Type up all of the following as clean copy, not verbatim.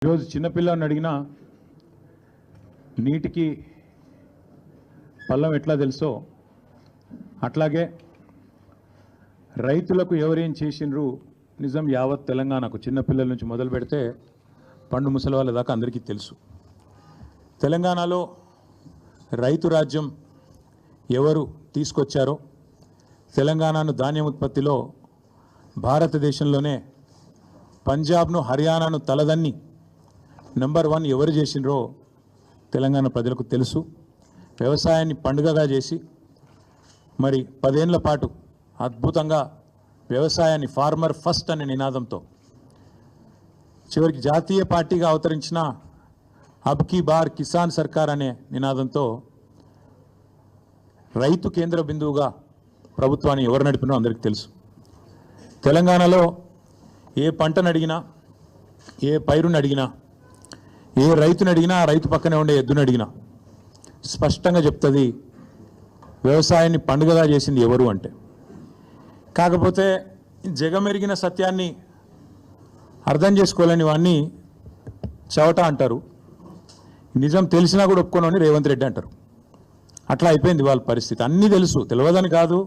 ఈరోజు చిన్నపిల్లని అడిగినా నీటికి పల్లం ఎట్లా తెలుసో అట్లాగే రైతులకు ఎవరేం చేసిండ్రు నిజం యావత్ తెలంగాణకు చిన్నపిల్లల నుంచి మొదలు పెడితే పండు ముసలి వాళ్ళ దాకా అందరికీ తెలుసు. తెలంగాణలో రైతు రాజ్యం ఎవరు తీసుకొచ్చారో, తెలంగాణను ధాన్యం ఉత్పత్తిలో భారతదేశంలోనే పంజాబ్ను హర్యానాను తలదన్ని నెంబర్ 1 ఎవరు చేసినరో తెలంగాణ ప్రజలకు తెలుసు. వ్యవసాయాన్ని పండుగగా చేసి మరి 10 ఏళ్ల పాటు అద్భుతంగా వ్యవసాయాన్ని ఫార్మర్ ఫస్ట్ అనే నినాదంతో చివరికి జాతీయ పార్టీగా అవతరించిన అబ్ కీ బార్ కిసాన్ సర్కార్ అనే నినాదంతో రైతు కేంద్ర బిందువుగా ప్రభుత్వాన్ని ఎవరు నడిపినో అందరికీ తెలుసు. తెలంగాణలో ఏ పంటను అడిగినా, ఏ పైరుని అడిగినా, ఏ రైతుని అడిగినా, ఆ రైతు పక్కనే ఉండే ఎద్దుని అడిగినా స్పష్టంగా చెప్తుంది వ్యవసాయాన్ని పండుగగా చేసింది ఎవరు అంటే. కాకపోతే జగమెరిగిన సత్యాన్ని అర్థం చేసుకోలేని వాడిని చవట అంటారు, నిజం తెలిసినా కూడా ఒప్పుకోనని రేవంత్ రెడ్డి అంటారు. అట్లా అయిపోయింది వాళ్ళ పరిస్థితి. అన్నీ తెలుసు, తెలియదని కాదు,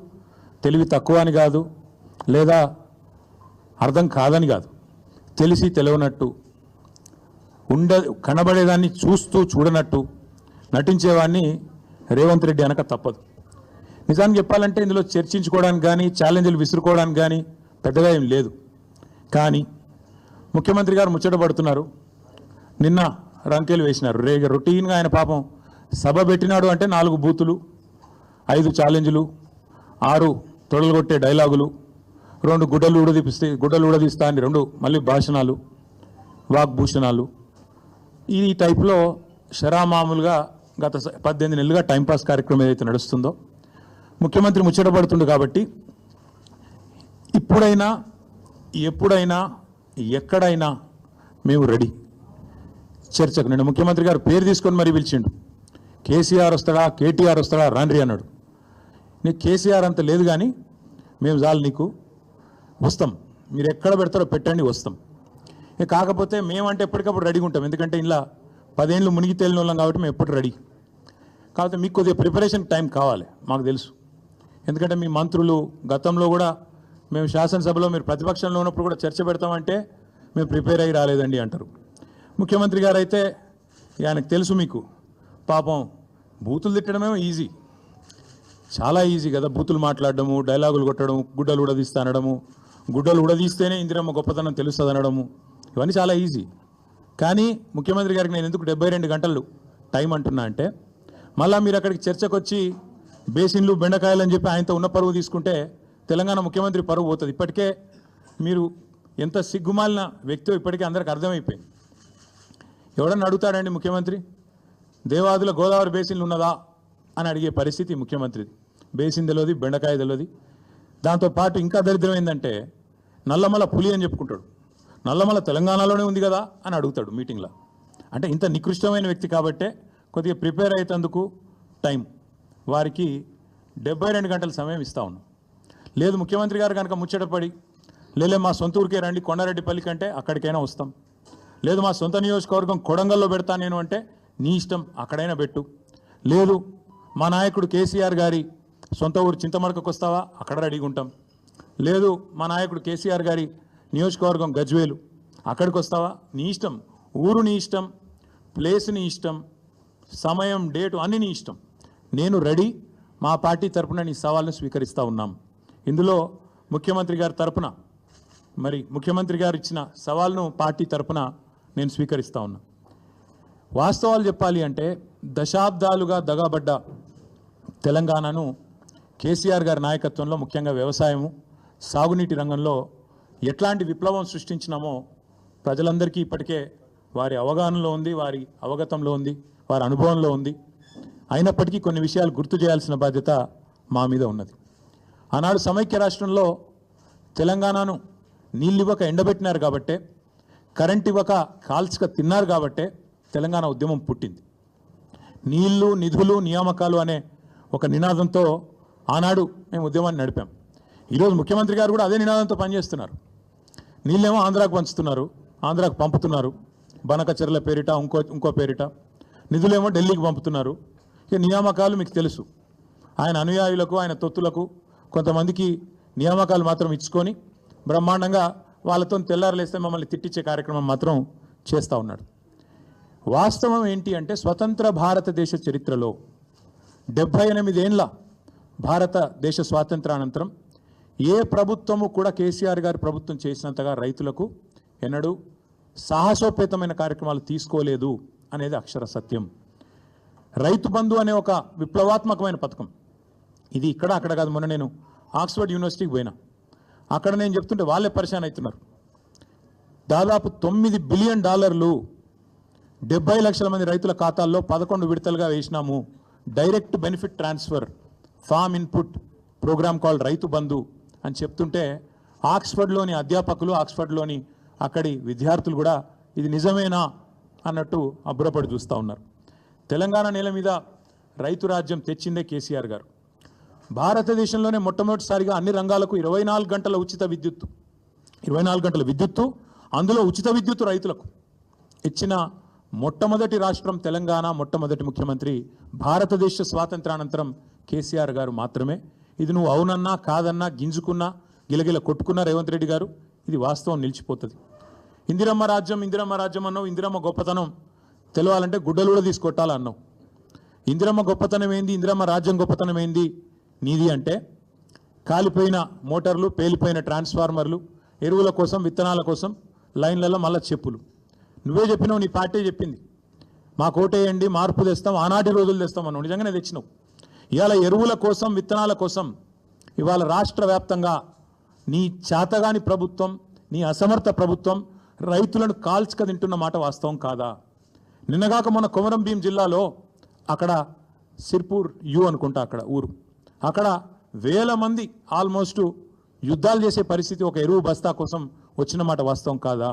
తెలివి తక్కువ అని కాదు, లేదా అర్థం కాదని కాదు, తెలిసి తెలియనట్టు కనబడేదాన్ని చూస్తూ చూడనట్టు నటించేవాడిని రేవంత్ రెడ్డి అనక తప్పదు. నిజానికి చెప్పాలంటే ఇందులో చర్చించుకోవడానికి కానీ, ఛాలెంజ్లు విసురుకోవడానికి కానీ పెద్దగా ఏం లేదు. కానీ ముఖ్యమంత్రి గారు ముచ్చట పడుతున్నారు. నిన్న రంకెలు వేసినారు. రొటీన్గా ఆయన పాపం సభ పెట్టినాడు అంటే 4 బూతులు, 5 ఛాలెంజ్లు, 6 తొడలుగొట్టే డైలాగులు, 2 గుడ్డలు ఊడదీస్తా అని 2 మళ్ళీ భాషణాలు, వాగ్భూషణాలు. ఈ టైప్లో శరామామూలుగా గత 18 నెలలుగా టైంపాస్ కార్యక్రమం ఏదైతే నడుస్తుందో ముఖ్యమంత్రి ముచ్చటపడుతుండు. కాబట్టి ఇప్పుడైనా, ఎప్పుడైనా, ఎక్కడైనా మేము రెడీ చర్చకు. నేను ముఖ్యమంత్రి గారు పేరు తీసుకొని మరీ పిలిచిండు. కేసీఆర్ వస్తాడా, కేటీఆర్ వస్తాడా, రాండ్రి అన్నాడు. నీకు కేసీఆర్ అంత లేదు కానీ మేము చాలు నీకు, వస్తాం, మీరు ఎక్కడ పెడతారో పెట్టండి, వస్తాం. కాకపోతే మేమంటే ఎప్పటికప్పుడు రెడీగా ఉంటాం. ఎందుకంటే ఇలా 10 ఏళ్ళు మునిగి తేలిన వాళ్ళం కాబట్టి మేము ఎప్పుడు రెడీ. కాకపోతే మీకు కొద్దిగా ప్రిపరేషన్ టైం కావాలి, మాకు తెలుసు. ఎందుకంటే మీ మంత్రులు గతంలో కూడా మేము శాసనసభలో మీరు ప్రతిపక్షంలో ఉన్నప్పుడు కూడా చర్చ పెడతామంటే మేము ప్రిపేర్ అయ్యి రాలేదండి అంటారు. ముఖ్యమంత్రి గారు అయితే ఆయనకు తెలుసు, మీకు పాపం బూతులు తిట్టడమేమో ఈజీ, చాలా ఈజీ కదా. బూతులు మాట్లాడడము, డైలాగులు కొట్టడం, గుడ్డలు ఉడదీస్తా అనడము, గుడ్డలు ఉడదీస్తేనే ఇందిరమ్మ గొప్పతనం తెలుస్తుంది అనడము, ఇవన్నీ చాలా ఈజీ. కానీ ముఖ్యమంత్రి గారికి నేను ఎందుకు 72 గంటలు టైం అంటున్నా అంటే, మళ్ళీ మీరు అక్కడికి చర్చకు వచ్చి బేసిన్లు బెండకాయలు అని చెప్పి ఆయనతో ఉన్న పరువు తీసుకుంటే తెలంగాణ ముఖ్యమంత్రి పరువు పోతుంది. ఇప్పటికే మీరు ఎంత సిగ్గుమాలిన వ్యక్తో ఇప్పటికే అందరికి అర్థమైపోయింది. ఎవడన్నా అడుగుతాడండి ముఖ్యమంత్రి, దేవాదుల గోదావరి బేసిన్లు ఉన్నదా అని అడిగే పరిస్థితి ముఖ్యమంత్రిది. బేసిన్ తెలియదు, బెండకాయ తెలియదు. దాంతోపాటు ఇంకా దరిద్రం ఏంటంటే నల్లమల పులి అని చెప్పుకుంటాడు. నల్లమల తెలంగాణలోనే ఉంది కదా అని అడుగుతాడు మీటింగ్లో. అంటే ఇంత నికృష్టమైన వ్యక్తి కాబట్టే కొద్దిగా ప్రిపేర్ అయ్యేందుకు టైం, వారికి 72 గంటల సమయం ఇస్తా ఉన్నాం. లేదు ముఖ్యమంత్రి గారు కనుక ముచ్చటపడి, లేలే మా సొంత ఊరికే రండి కొండారెడ్డిపల్లి కంటే అక్కడికైనా వస్తాం, లేదు మా సొంత నియోజకవర్గం కొడంగల్లో పెడతా నేను అంటే నీ ఇష్టం, అక్కడైనా పెట్టు, లేదు మా నాయకుడు కేసీఆర్ గారి సొంత ఊరు చింతమడకకు వస్తావా, అక్కడ రెడీగా ఉంటాం, లేదు మా నాయకుడు కేసీఆర్ గారి నియోజకవర్గం గజ్వేలు, అక్కడికి వస్తావా, నీ ఇష్టం, ఊరు నీ ఇష్టం, ప్లేస్ నీ ఇష్టం, సమయం డేటు అన్నీ నీ ఇష్టం, నేను రెడీ, మా పార్టీ తరపున నీ సవాల్ను స్వీకరిస్తూ ఉన్నాం. ఇందులో ముఖ్యమంత్రి గారి తరపున, మరి ముఖ్యమంత్రి గారు ఇచ్చిన సవాల్ను పార్టీ తరపున నేను స్వీకరిస్తూ ఉన్నా. వాస్తవాలు చెప్పాలి అంటే దశాబ్దాలుగా దగాబడ్డ తెలంగాణను కేసీఆర్ గారి నాయకత్వంలో ముఖ్యంగా వ్యవసాయము, సాగునీటి రంగంలో ఎట్లాంటి విప్లవం సృష్టించినామో ప్రజలందరికీ ఇప్పటికే వారి అవగాహనలో ఉంది, వారి అవగతంలో ఉంది, వారి అనుభవంలో ఉంది. అయినప్పటికీ కొన్ని విషయాలు గుర్తు చేయాల్సిన బాధ్యత మా మీద ఉన్నది. ఆనాడు సమైక్య రాష్ట్రంలో తెలంగాణను నీళ్ళు ఇవ్వక ఎండబెట్టినారు కాబట్టే, కరెంట్ ఇవ్వక కాల్చక తిన్నారు కాబట్టే తెలంగాణ ఉద్యమం పుట్టింది. నీళ్లు, నిధులు, నియామకాలు అనే ఒక నినాదంతో ఆనాడు మేము ఉద్యమాన్ని నడిపాం. ఈరోజు ముఖ్యమంత్రి గారు కూడా అదే నినాదంతో పనిచేస్తున్నారు. నీళ్ళేమో ఆంధ్రాకు పంచుతున్నారు, ఆంధ్రాకు పంపుతున్నారు, బనకచెర్ల పేరిట ఇంకో పేరిట నిధులేమో ఢిల్లీకి పంపుతున్నారు. ఇక నియామకాలు మీకు తెలుసు, ఆయన అనుయాయులకు ఆయన తొత్తులకు కొంతమందికి నియామకాలు మాత్రం ఇచ్చుకొని బ్రహ్మాండంగా వాళ్ళతో తెల్లారలేస్తే మమ్మల్ని తిట్టించే కార్యక్రమం మాత్రం చేస్తూ ఉన్నాడు. వాస్తవం ఏంటి అంటే స్వతంత్ర భారతదేశ చరిత్రలో 78 ఏళ్ళ భారతదేశ స్వాతంత్రానంతరం ఏ ప్రభుత్వము కూడా కేసీఆర్ గారి ప్రభుత్వం చేసినంతగా రైతులకు ఎన్నడూ సాహసోపేతమైన కార్యక్రమాలు తీసుకోలేదు అనేది అక్షర సత్యం. రైతు బంధు అనే ఒక విప్లవాత్మకమైన పథకం, ఇది ఇక్కడ అక్కడ కాదు. మొన్న నేను ఆక్స్ఫర్డ్ యూనివర్సిటీకి పోయినా, అక్కడ నేను చెప్తుంటే వాళ్ళే పరిశాన్ అవుతున్నారు. దాదాపు $9 బిలియన్ 70 లక్షల మంది రైతుల ఖాతాల్లో 11 విడతలుగా వేసినాము. Direct benefit transfer farm input program called Rythu Bandhu అని చెప్తుంటే ఆక్స్ఫర్డ్లోని అధ్యాపకులు, ఆక్స్ఫర్డ్లోని అక్కడి విద్యార్థులు కూడా ఇది నిజమేనా అన్నట్టు అబ్బురపడి చూస్తూ ఉన్నారు. తెలంగాణ నేల మీద రైతు రాజ్యం తెచ్చిందే కేసీఆర్ గారు. భారతదేశంలోనే మొట్టమొదటిసారిగా అన్ని రంగాలకు 24 గంటల ఉచిత విద్యుత్తు, 24 గంటల విద్యుత్తు, అందులో ఉచిత విద్యుత్తు రైతులకు ఇచ్చిన మొట్టమొదటి రాష్ట్రం తెలంగాణ, మొట్టమొదటి ముఖ్యమంత్రి భారతదేశ స్వాతంత్రానంతరం కేసీఆర్ గారు మాత్రమే. ఇది నువ్వు అవునన్నా కాదన్నా గింజుకున్నా గిలగిల కొట్టుకున్నా రేవంత్ రెడ్డి గారు, ఇది వాస్తవం నిలిచిపోతుంది. ఇందిరమ్మ రాజ్యం అన్నావు, ఇందిరమ్మ గొప్పతనం తెలవాలంటే గుడ్డలు కూడా తీసుకొట్టాలన్నావు. ఇందిరమ్మ గొప్పతనం ఏంది, ఇందిరమ్మ రాజ్యం గొప్పతనం ఏంది నీది అంటే కాలిపోయిన మోటార్లు, పేలిపోయిన ట్రాన్స్ఫార్మర్లు, ఎరువుల కోసం విత్తనాల కోసం లైన్లలో మళ్ళా చెప్పులు. నువ్వే చెప్పినావు, నీ పార్టీ చెప్పింది, మా కోటేయండి మార్పు తెస్తాం, ఆనాటి రోజులు తెస్తాం అన్నావు. నిజంగానే తెచ్చినావు. ఇవాళ ఎరువుల కోసం విత్తనాల కోసం ఇవాళ రాష్ట్ర వ్యాప్తంగా నీ చేతగాని ప్రభుత్వం, నీ అసమర్థ ప్రభుత్వం రైతులను కాల్చుక తింటున్న మాట వాస్తవం కాదా? నిన్నగాక మన కొమరం భీం జిల్లాలో అక్కడ సిర్పూర్ అనుకుంటా అక్కడ ఊరు, అక్కడ వేల మంది ఆల్మోస్ట్ యుద్ధాలు చేసే పరిస్థితి ఒక ఎరువు బస్తా కోసం వచ్చిన మాట వాస్తవం కాదా?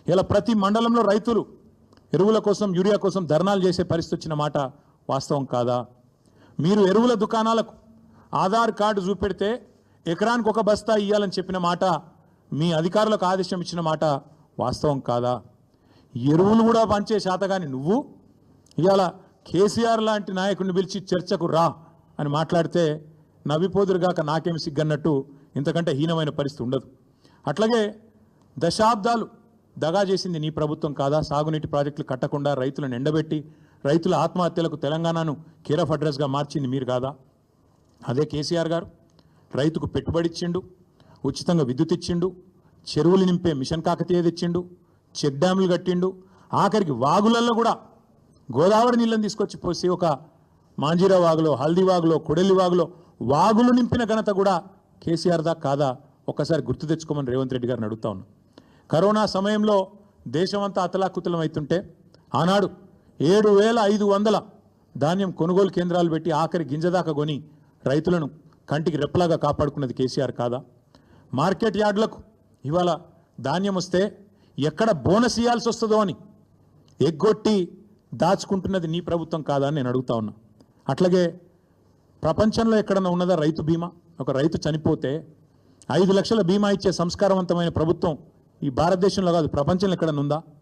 ఇలా ప్రతి మండలంలో రైతులు ఎరువుల కోసం, యూరియా కోసం ధర్నాలు చేసే పరిస్థితి వచ్చిన మాట వాస్తవం కాదా? మీరు ఎరువుల దుకాణాలకు ఆధార్ కార్డు చూపెడితే ఎకరానికి ఒక బస్తా ఇవ్వాలని చెప్పిన మాట, మీ అధికారులకు ఆదేశం ఇచ్చిన మాట వాస్తవం కాదా? ఎరువులు కూడా పంచే శాతగాని నువ్వు ఇవాళ కేసీఆర్ లాంటి నాయకుడిని పిలిచి చర్చకు రా అని మాట్లాడితే నవ్విపోదురుగాక నాకేమి సిగ్గన్నట్టు ఇంతకంటే హీనమైన పరిస్థితి ఉండదు. అట్లాగే దశాబ్దాలు దగా చేసింది నీ ప్రభుత్వం కాదా? సాగునీటి ప్రాజెక్టులు కట్టకుండా రైతులను ఎండబెట్టి రైతుల ఆత్మహత్యలకు తెలంగాణను కేర్ ఆఫ్ అడ్రస్గా మార్చింది మీరు కాదా? అదే కేసీఆర్ గారు రైతుకు పెట్టుబడి ఇచ్చిండు, ఉచితంగా విద్యుత్ ఇచ్చిండు, చెరువులు నింపే మిషన్ కాకతీయ తెచ్చిండు, చెక్ డ్యాములు కట్టిండు, ఆఖరికి వాగులలో కూడా గోదావరి నీళ్ళని తీసుకొచ్చి పోసి ఒక మాంజీరా వాగులో, హల్దీ వాగులో, కొడెల్లి వాగులో వాగులు నింపిన ఘనత కూడా కేసీఆర్ దా కాదా? ఒక్కసారి గుర్తు తెచ్చుకోమని రేవంత్ రెడ్డి గారిని అడుగుతా ఉన్నా. కరోనా సమయంలో దేశమంతా అతలాకుతలం అవుతుంటే ఆనాడు 7,500 ధాన్యం కొనుగోలు కేంద్రాలు పెట్టి ఆఖరి గింజదాకా కొని రైతులను కంటికి రెప్పలాగా కాపాడుకున్నది కేసీఆర్ కాదా? మార్కెట్ యార్డులకు ఇవాళ ధాన్యం వస్తే ఎక్కడ బోనస్ ఇవ్వాల్సి వస్తుందో అని ఎగ్గొట్టి దాచుకుంటున్నది నీ ప్రభుత్వం కాదా అని నేను అడుగుతా ఉన్నా. అట్లాగే ప్రపంచంలో ఎక్కడన్నా ఉన్నదా రైతు బీమా? ఒక రైతు చనిపోతే 5 లక్షల బీమా ఇచ్చే సంస్కారవంతమైన ప్రభుత్వం ఈ భారతదేశంలో కాదు ప్రపంచంలో ఎక్కడన్నా ఉందా?